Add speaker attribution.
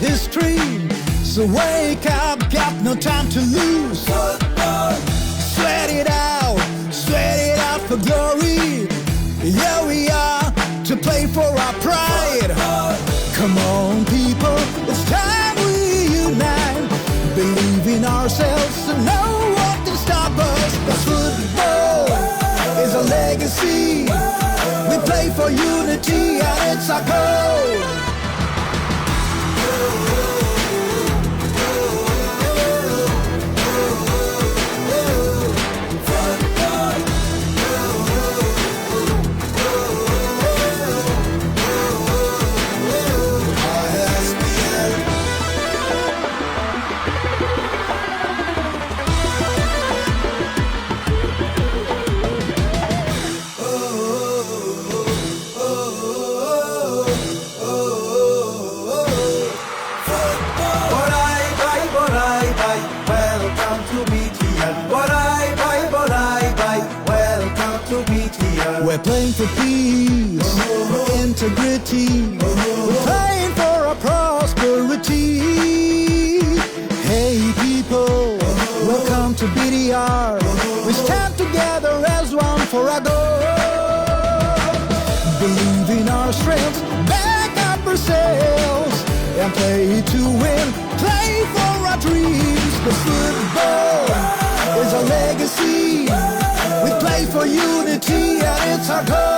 Speaker 1: history. So wake up, got no time to lose. Sweat it out for glory. Here we are to play for our pride. Come on people, it's time we unite. Believe in ourselves and no one can stop us. Cause football is a legacy. We play for unity and it's our goal. We're playing for peace, for integrity. We're playing for our prosperity. Hey people, welcome to BTR. We stand together as one for our goal. Believe in our strength, back up ourselves, and play to win, play for our dreams. The football is our legacy. We play for unity and it's our goal.